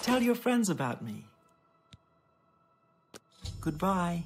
Tell your friends about me. Goodbye.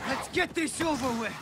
Let's get this over with!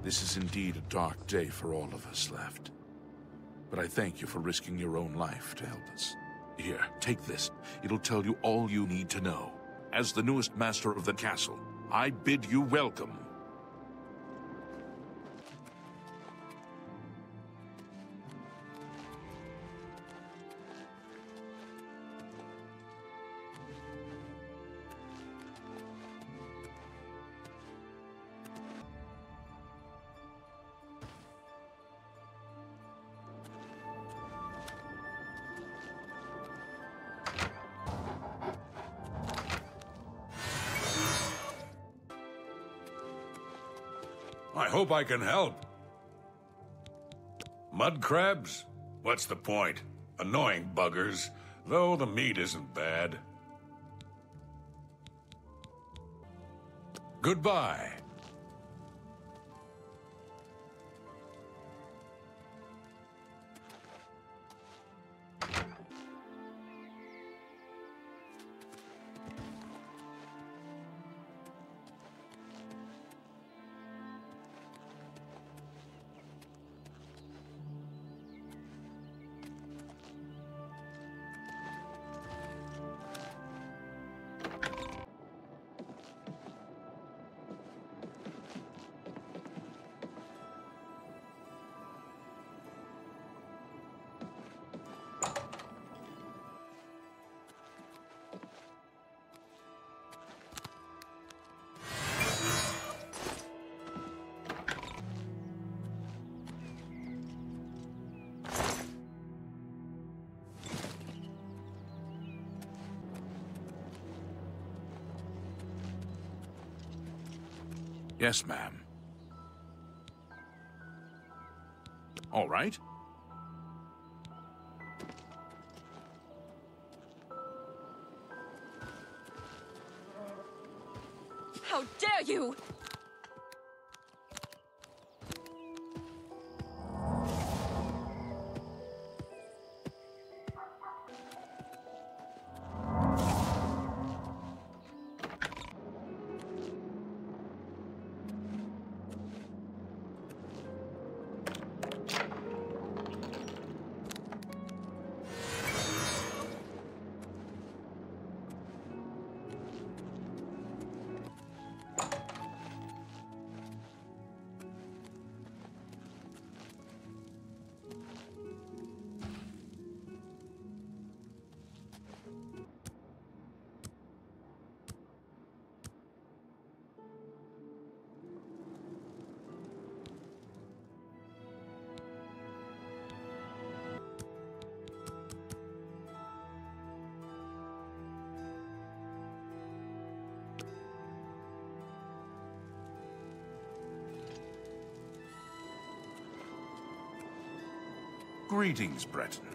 This is indeed a dark day for all of us left. But I thank you for risking your own life to help us. Here, take this. It'll tell you all you need to know. As the newest master of the castle, I bid you welcome. I hope I can help. Mud crabs? What's the point? Annoying buggers, though the meat isn't bad. Goodbye. Yes, ma'am. All right. How dare you! Greetings, Breton.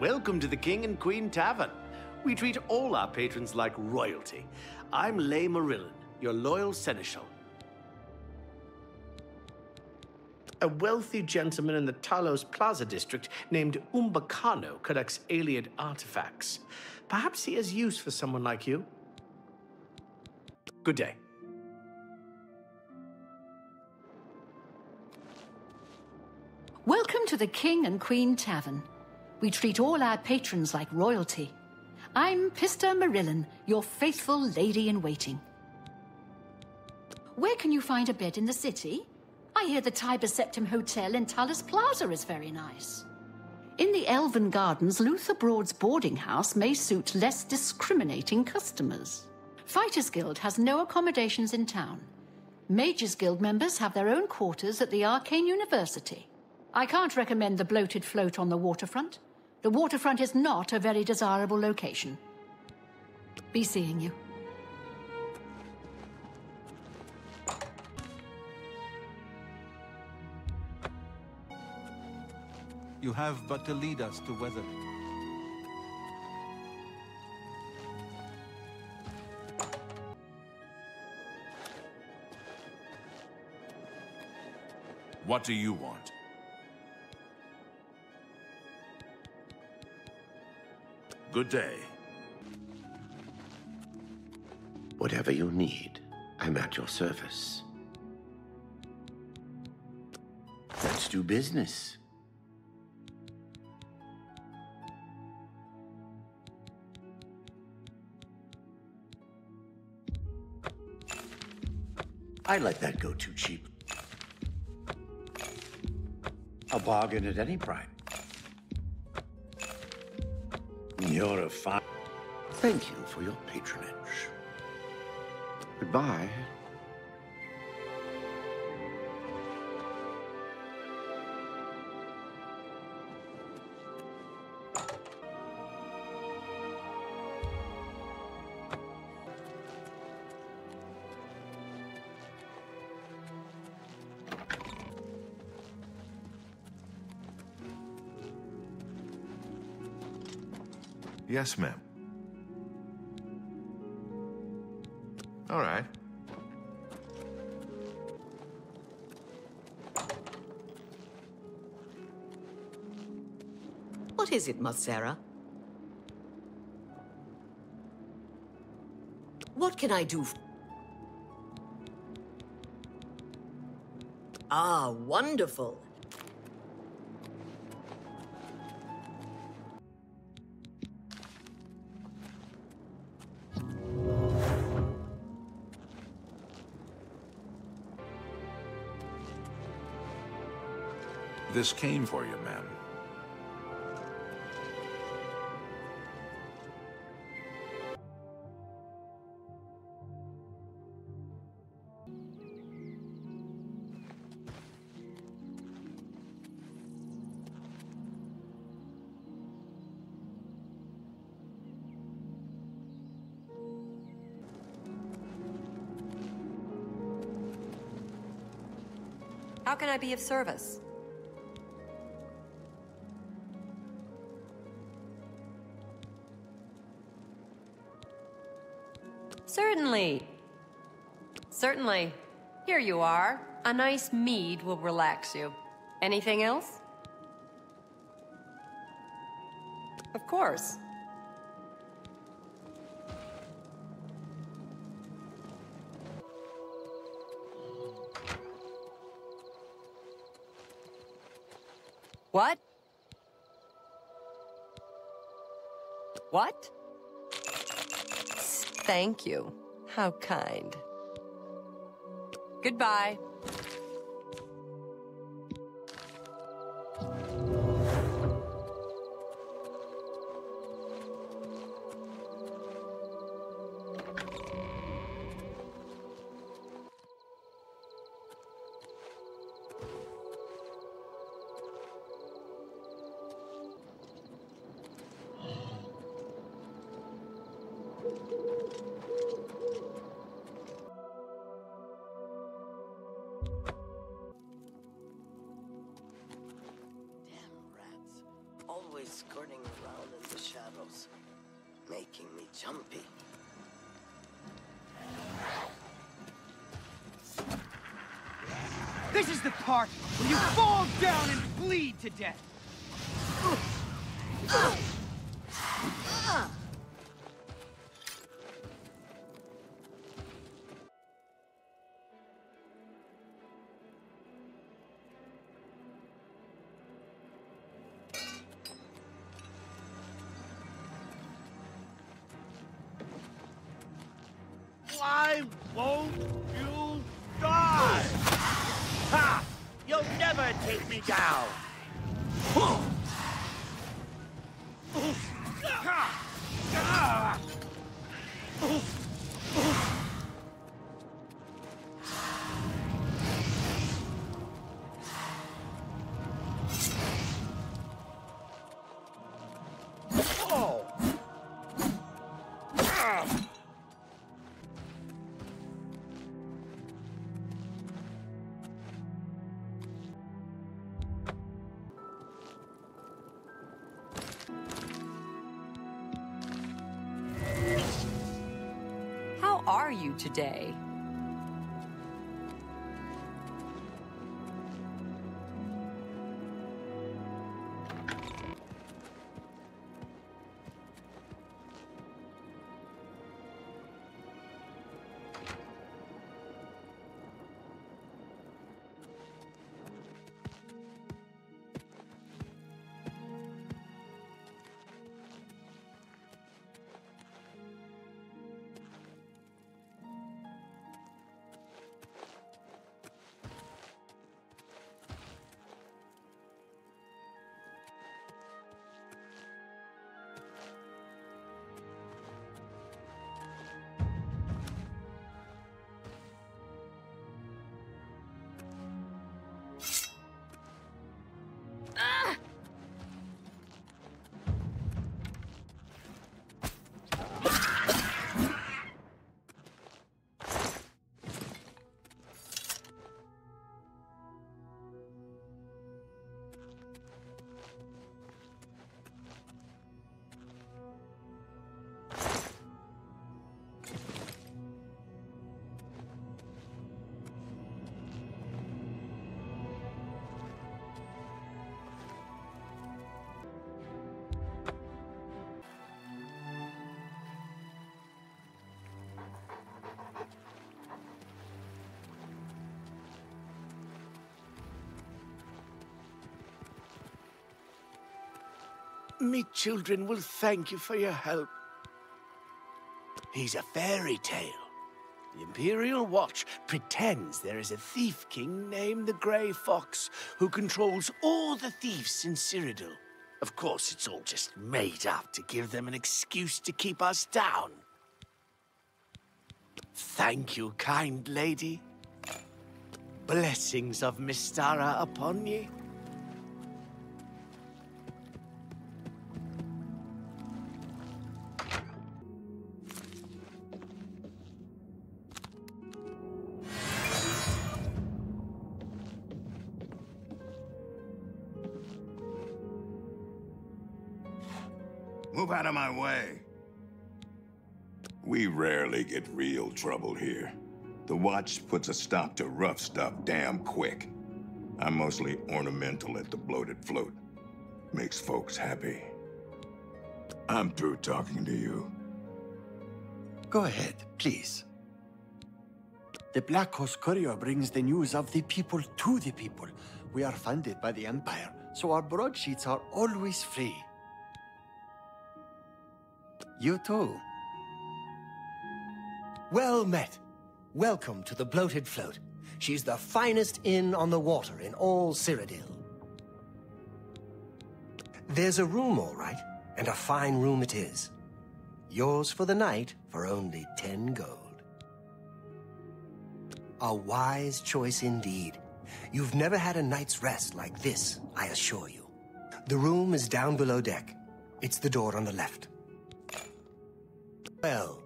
Welcome to the King and Queen Tavern. We treat all our patrons like royalty. I'm Lay Marillan, your loyal seneschal. A wealthy gentleman in the Talos Plaza district named Umbacano collects alien artifacts. Perhaps he has use for someone like you. Good day. Welcome to the King and Queen Tavern. We treat all our patrons like royalty. I'm Pista Marillan, your faithful lady-in-waiting. Where can you find a bed in the city? I hear the Tiber Septim Hotel in Talos Plaza is very nice. In the Elven Gardens, Luther Broad's boarding house may suit less discriminating customers. Fighters Guild has no accommodations in town. Mages Guild members have their own quarters at the Arcane University. I can't recommend the bloated float on the waterfront. The waterfront is not a very desirable location. Be seeing you. You have but to lead us to Weatherly. What do you want? Good day. Whatever you need, I'm at your service. Let's do business. I let that go too cheap. A bargain at any price. You're a fine... Thank you for your patronage. Goodbye. Yes, ma'am. All right. What is it, Miss Sarah? What can I do? Ah, wonderful. This came for you, ma'am. How can I be of service? Certainly. Certainly. Here you are. A nice mead will relax you. Anything else? Of course. What? What? Thank you. How kind. Goodbye. Skirting around in the shadows, making me jumpy. This is the part where you fall down and bleed to death. Why won't you die? Ha! You'll never take me down! How are you today? Me children will thank you for your help. He's a fairy tale. The Imperial Watch pretends there is a thief king named the Grey Fox who controls all the thieves in Cyrodiil. Of course, it's all just made up to give them an excuse to keep us down. Thank you, kind lady. Blessings of Mystara upon ye. Move out of my way. We rarely get real trouble here. The Watch puts a stop to rough stuff damn quick. I'm mostly ornamental at the Bloated Float. Makes folks happy. I'm through talking to you. Go ahead, please. The Black Horse Courier brings the news of the people to the people. We are funded by the Empire, so our broadsheets are always free. You too. Well met. Welcome to the Bloated Float. She's the finest inn on the water in all Cyrodiil. There's a room, all right, and a fine room it is. Yours for the night for only 10 gold. A wise choice indeed. You've never had a night's rest like this, I assure you. The room is down below deck. It's the door on the left. Well...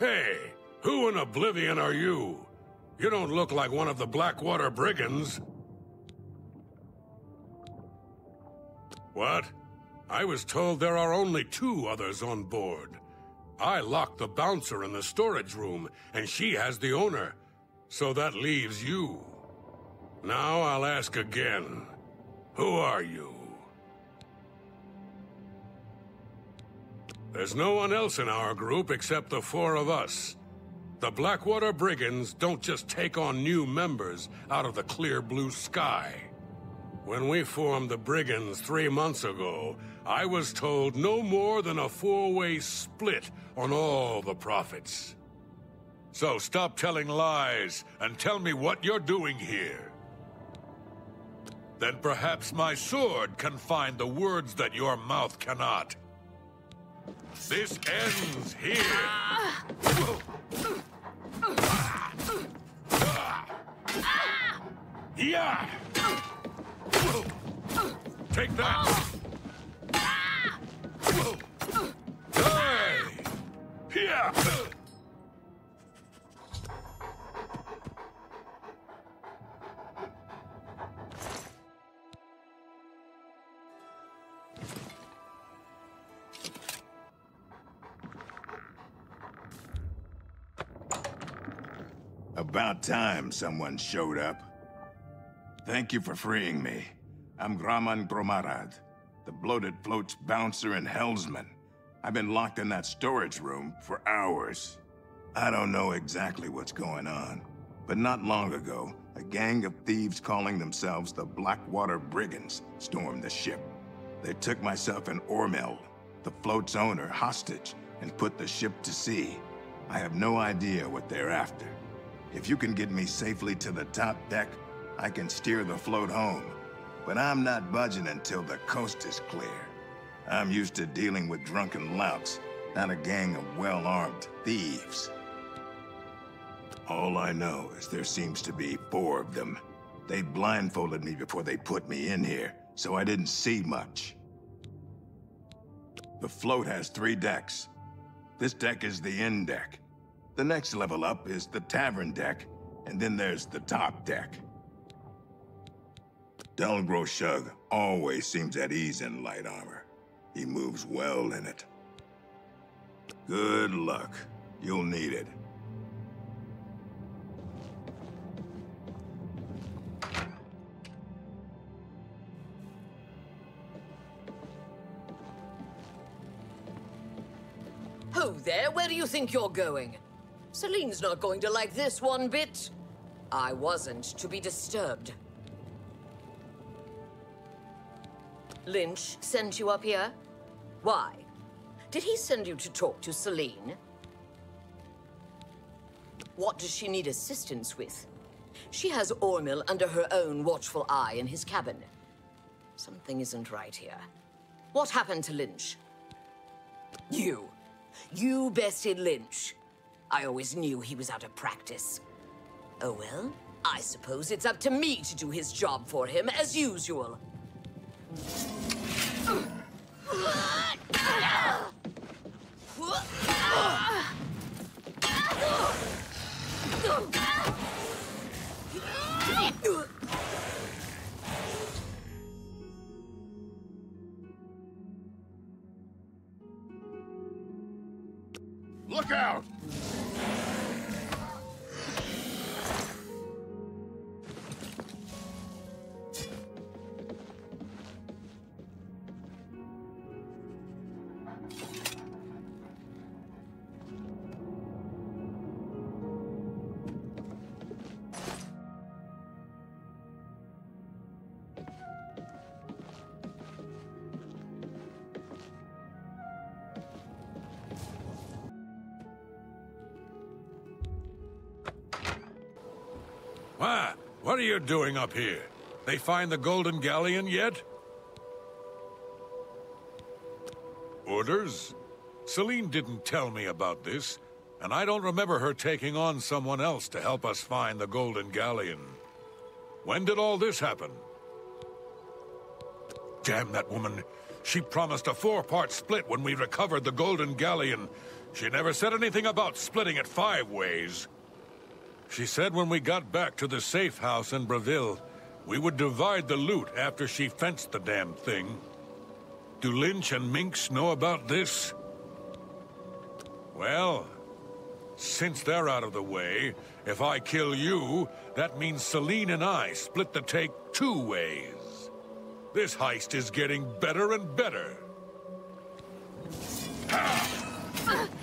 Hey, who in Oblivion are you? You don't look like one of the Blackwater Brigands. What? I was told there are only 2 others on board. I locked the bouncer in the storage room, and she has the owner. So that leaves you. Now I'll ask again. Who are you? There's no one else in our group except the 4 of us. The Blackwater Brigands don't just take on new members out of the clear blue sky. When we formed the Brigands 3 months ago, I was told no more than a 4-way split on all the profits. So stop telling lies and tell me what you're doing here. Then perhaps my sword can find the words that your mouth cannot. This ends here. Yeah. Take that. Hey. Yeah. About time someone showed up. Thank you for freeing me. I'm Graman Gromarad, the Bloated Float's bouncer and helmsman. I've been locked in that storage room for hours. I don't know exactly what's going on, but not long ago, a gang of thieves calling themselves the Blackwater Brigands stormed the ship. They took myself and Ormel, the float's owner, hostage and put the ship to sea. I have no idea what they're after. If you can get me safely to the top deck, I can steer the float home. But I'm not budging until the coast is clear. I'm used to dealing with drunken louts, not a gang of well-armed thieves. All I know is there seems to be 4 of them. They blindfolded me before they put me in here, so I didn't see much. The float has 3 decks. This deck is the end deck. The next level up is the tavern deck, and then there's the top deck. Delgro Shug always seems at ease in light armor. He moves well in it. Good luck. You'll need it. Ho there, where do you think you're going? Celine's not going to like this one bit. I wasn't to be disturbed. Lynch sent you up here? Why? Did he send you to talk to Celine? What does she need assistance with? She has Ormil under her own watchful eye in his cabin. Something isn't right here. What happened to Lynch? You bested Lynch. I always knew he was out of practice. Oh well, I suppose it's up to me to do his job for him, as usual. Look out! What are you doing up here? They find the Golden Galleon yet? Orders? Celine didn't tell me about this, and I don't remember her taking on someone else to help us find the Golden Galleon. When did all this happen? Damn that woman. She promised a 4-part split when we recovered the Golden Galleon. She never said anything about splitting it 5 ways. She said when we got back to the safe house in Breville, we would divide the loot after she fenced the damn thing. Do Lynch and Minx know about this? Well, since they're out of the way, if I kill you, that means Celine and I split the take 2 ways. This heist is getting better and better.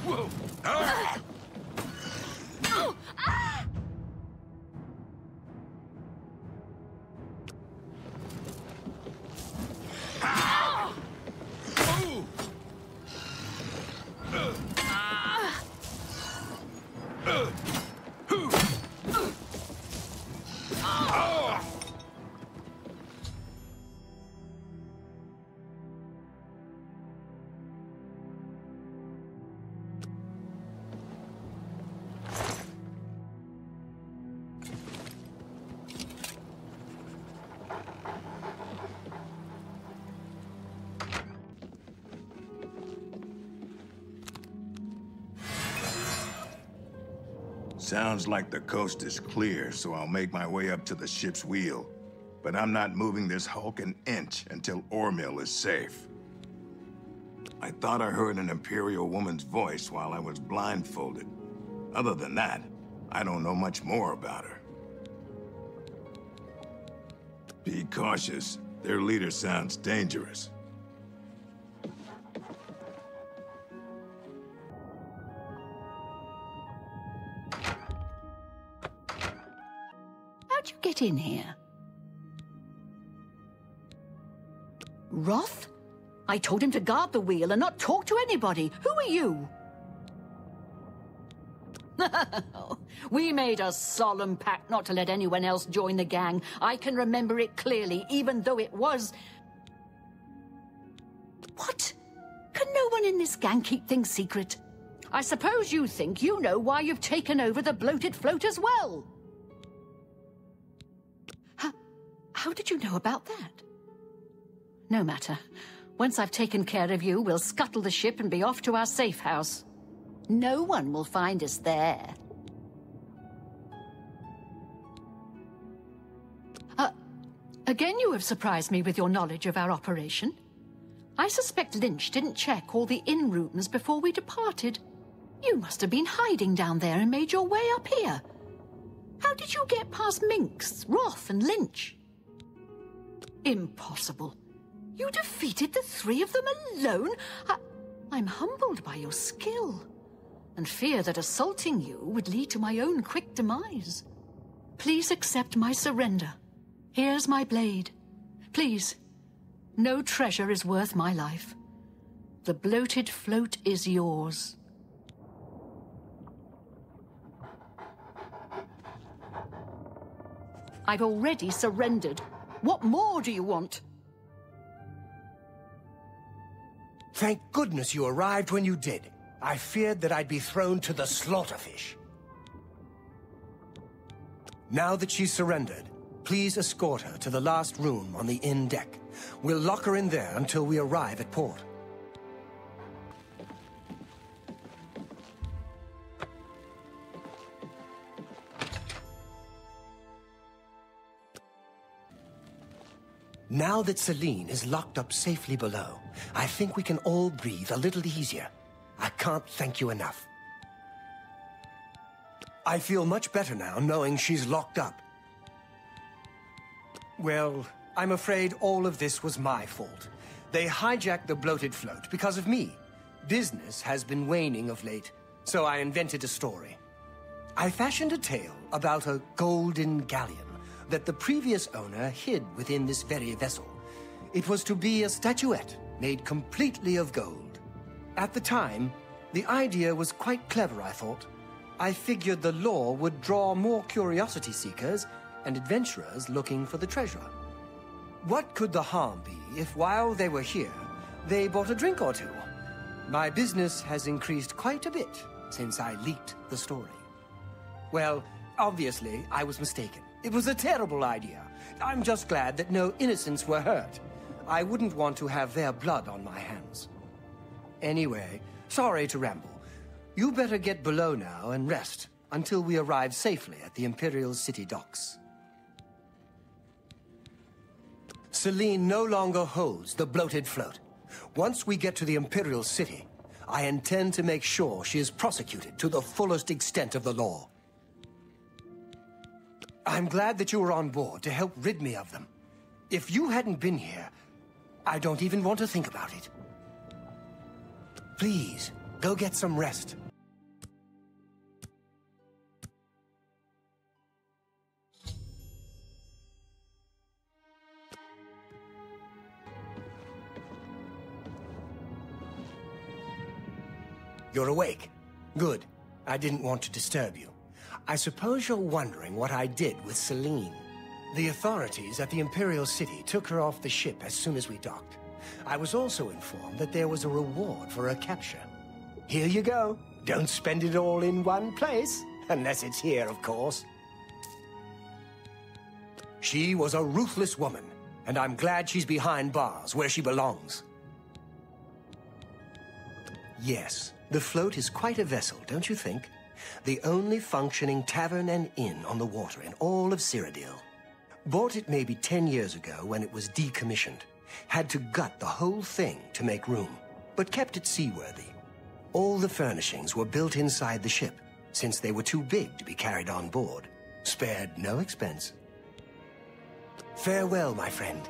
Whoa. Sounds like the coast is clear, so I'll make my way up to the ship's wheel. But I'm not moving this hulk an inch until Ormil is safe. I thought I heard an Imperial woman's voice while I was blindfolded. Other than that, I don't know much more about her. Be cautious. Their leader sounds dangerous. How'd you get in here? Roth? I told him to guard the wheel and not talk to anybody. Who are you? We made a solemn pact not to let anyone else join the gang. I can remember it clearly, even though it was... What? Can no one in this gang keep things secret? I suppose you think you know why you've taken over the bloated float as well. How did you know about that? No matter. Once I've taken care of you, we'll scuttle the ship and be off to our safe house. No one will find us there. Again, you have surprised me with your knowledge of our operation. I suspect Lynch didn't check all the inn rooms before we departed. You must have been hiding down there and made your way up here. How did you get past Minx, Roth, and Lynch? Impossible. You defeated the three of them alone? I'm humbled by your skill, and fear that assaulting you would lead to my own quick demise. Please accept my surrender. Here's my blade. Please. No treasure is worth my life. The bloated float is yours. I've already surrendered. What more do you want? Thank goodness you arrived when you did. I feared that I'd be thrown to the slaughterfish. Now that she's surrendered, please escort her to the last room on the inn deck. We'll lock her in there until we arrive at port. Now that Celine is locked up safely below, I think we can all breathe a little easier. I can't thank you enough. I feel much better now knowing she's locked up. Well, I'm afraid all of this was my fault. They hijacked the bloated float because of me. Business has been waning of late, so I invented a story. I fashioned a tale about a golden galleon that the previous owner hid within this very vessel. It was to be a statuette made completely of gold. At the time, the idea was quite clever, I thought. I figured the lore would draw more curiosity seekers and adventurers looking for the treasure. What could the harm be if while they were here, they bought a drink or two? My business has increased quite a bit since I leaked the story. Well, obviously, I was mistaken. It was a terrible idea. I'm just glad that no innocents were hurt. I wouldn't want to have their blood on my hands. Anyway, sorry to ramble. You better get below now and rest until we arrive safely at the Imperial City docks. Celine no longer holds the bloated float. Once we get to the Imperial City, I intend to make sure she is prosecuted to the fullest extent of the law. I'm glad that you were on board to help rid me of them. If you hadn't been here, I don't even want to think about it. Please, go get some rest. You're awake. Good. I didn't want to disturb you. I suppose you're wondering what I did with Celine. The authorities at the Imperial City took her off the ship as soon as we docked. I was also informed that there was a reward for her capture. Here you go. Don't spend it all in one place. Unless it's here, of course. She was a ruthless woman, and I'm glad she's behind bars where she belongs. Yes, the float is quite a vessel, don't you think? The only functioning tavern and inn on the water in all of Cyrodiil. Bought it maybe 10 years ago when it was decommissioned. Had to gut the whole thing to make room, but kept it seaworthy. All the furnishings were built inside the ship, since they were too big to be carried on board. Spared no expense. Farewell, my friend.